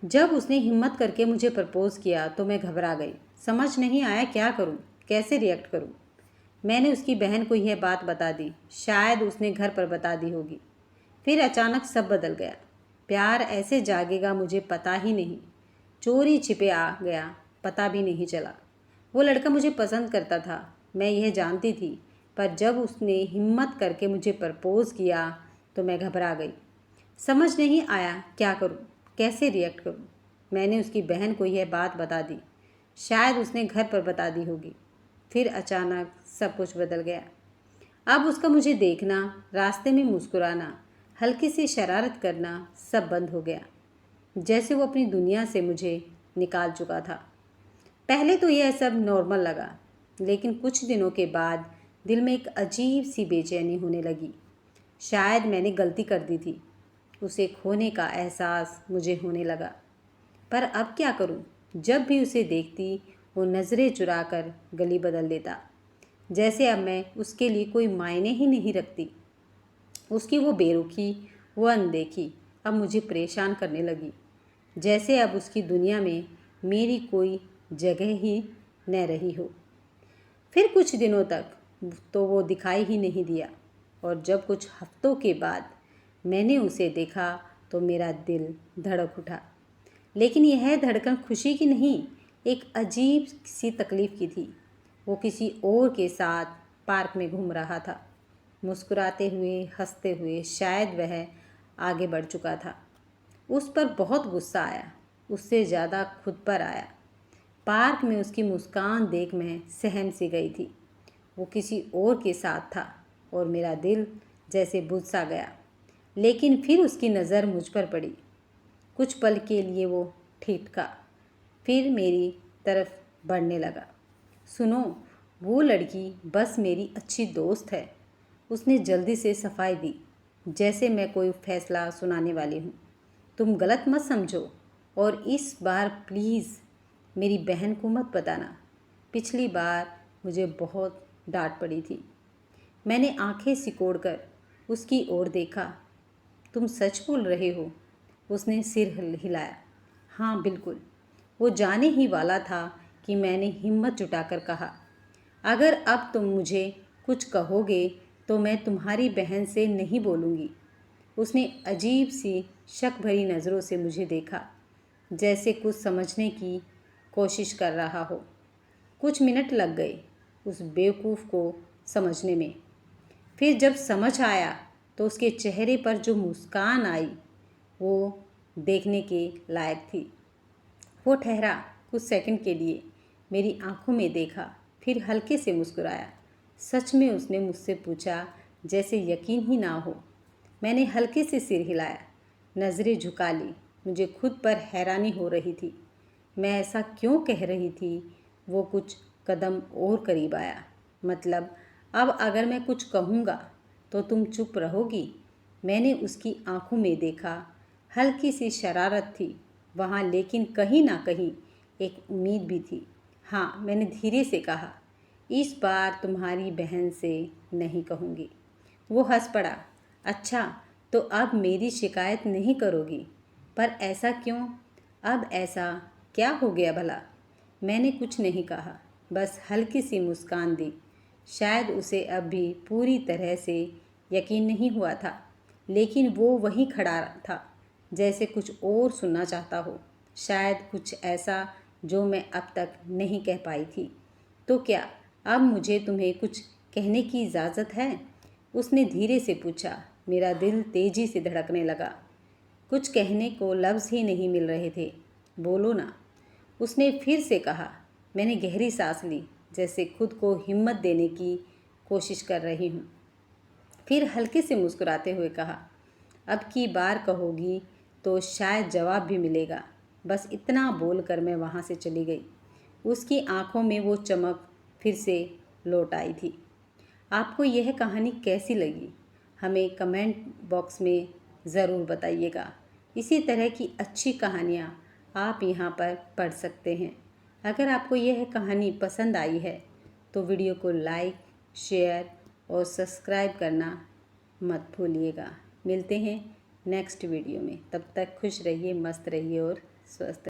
जब उसने हिम्मत करके मुझे प्रपोज़ किया तो मैं घबरा गई। समझ नहीं आया क्या करूं, कैसे रिएक्ट करूं। मैंने उसकी बहन को यह बात बता दी। शायद उसने घर पर बता दी होगी। फिर अचानक सब बदल गया। प्यार ऐसे जागेगा मुझे पता ही नहीं। चोरी छिपे आ गया, पता भी नहीं चला। वो लड़का मुझे पसंद करता था, मैं यह जानती थी। पर जब उसने हिम्मत करके मुझे प्रपोज़ किया तो मैं घबरा गई। समझ नहीं आया क्या करूं, कैसे रिएक्ट करूं। मैंने उसकी बहन को यह बात बता दी। शायद उसने घर पर बता दी होगी। फिर अचानक सब कुछ बदल गया। अब उसका मुझे देखना, रास्ते में मुस्कुराना, हल्की सी शरारत करना सब बंद हो गया। जैसे वो अपनी दुनिया से मुझे निकाल चुका था। पहले तो यह सब नॉर्मल लगा, लेकिन कुछ दिनों के बाद दिल में एक अजीब सी बेचैनी होने लगी। शायद मैंने गलती कर दी थी। उसे खोने का एहसास मुझे होने लगा। पर अब क्या करूं? जब भी उसे देखती वो नज़रें चुरा कर गली बदल देता। जैसे अब मैं उसके लिए कोई मायने ही नहीं रखती। उसकी वो बेरुखी, वो अनदेखी अब मुझे परेशान करने लगी। जैसे अब उसकी दुनिया में मेरी कोई जगह ही न रही हो। फिर कुछ दिनों तक तो वो दिखाई ही नहीं दिया, और जब कुछ हफ्तों के बाद मैंने उसे देखा तो मेरा दिल धड़क उठा। लेकिन यह धड़कन खुशी की नहीं, एक अजीब सी तकलीफ़ की थी। वो किसी और के साथ पार्क में घूम रहा था, मुस्कुराते हुए, हंसते हुए। शायद वह आगे बढ़ चुका था। उस पर बहुत गुस्सा आया, उससे ज़्यादा खुद पर आया। पार्क में उसकी मुस्कान देख मैं सहम सी गई थी। वो किसी और के साथ था और मेरा दिल जैसे बुझ सा गया। लेकिन फिर उसकी नज़र मुझ पर पड़ी। कुछ पल के लिए वो ठिठका, फिर मेरी तरफ बढ़ने लगा। सुनो, वो लड़की बस मेरी अच्छी दोस्त है। उसने जल्दी से सफाई दी, जैसे मैं कोई फैसला सुनाने वाली हूँ। तुम गलत मत समझो, और इस बार प्लीज़ मेरी बहन को मत बताना। पिछली बार मुझे बहुत डांट पड़ी थी। मैंने आंखें सिकोड़कर उसकी ओर देखा। तुम सच बोल रहे हो? उसने सिर हिलाया। हाँ बिल्कुल। वो जाने ही वाला था कि मैंने हिम्मत जुटाकर कहा, अगर अब तुम मुझे कुछ कहोगे तो मैं तुम्हारी बहन से नहीं बोलूँगी। उसने अजीब सी शक भरी नज़रों से मुझे देखा, जैसे कुछ समझने की कोशिश कर रहा हो। कुछ मिनट लग गए उस बेवकूफ़ को समझने में। फिर जब समझ आया तो उसके चेहरे पर जो मुस्कान आई वो देखने के लायक थी। वो ठहरा, कुछ सेकंड के लिए मेरी आंखों में देखा, फिर हल्के से मुस्कुराया। सच में उसने मुझसे पूछा, जैसे यकीन ही ना हो। मैंने हल्के से सिर हिलाया, नज़रें झुका ली। मुझे खुद पर हैरानी हो रही थी। मैं ऐसा क्यों कह रही थी? वो कुछ कदम और करीब आया। मतलब, अब अगर मैं कुछ कहूँगा तो तुम चुप रहोगी? मैंने उसकी आंखों में देखा, हल्की सी शरारत थी वहाँ, लेकिन कहीं ना कहीं एक उम्मीद भी थी। हाँ, मैंने धीरे से कहा, इस बार तुम्हारी बहन से नहीं कहूँगी। वो हंस पड़ा। अच्छा, तो अब मेरी शिकायत नहीं करोगी? पर ऐसा क्यों? अब ऐसा क्या हो गया भला? मैंने कुछ नहीं कहा, बस हल्की सी मुस्कान दी। शायद उसे अब भी पूरी तरह से यकीन नहीं हुआ था, लेकिन वो वहीं खड़ा था, जैसे कुछ और सुनना चाहता हो। शायद कुछ ऐसा जो मैं अब तक नहीं कह पाई थी। तो क्या अब मुझे तुम्हें कुछ कहने की इजाज़त है? उसने धीरे से पूछा। मेरा दिल तेज़ी से धड़कने लगा। कुछ कहने को लफ्ज़ ही नहीं मिल रहे थे। बोलो ना, उसने फिर से कहा। मैंने गहरी सांस ली, जैसे खुद को हिम्मत देने की कोशिश कर रही हूँ। फिर हल्के से मुस्कुराते हुए कहा, अब की बार कहोगी तो शायद जवाब भी मिलेगा। बस इतना बोलकर मैं वहाँ से चली गई। उसकी आंखों में वो चमक फिर से लौट आई थी। आपको यह कहानी कैसी लगी? हमें कमेंट बॉक्स में ज़रूर बताइएगा। इसी तरह की अच्छी कहानियाँ आप यहाँ पर पढ़ सकते हैं। अगर आपको यह कहानी पसंद आई है तो वीडियो को लाइक, शेयर और सब्सक्राइब करना मत भूलिएगा। मिलते हैं नेक्स्ट वीडियो में। तब तक खुश रहिए, मस्त रहिए और स्वस्थ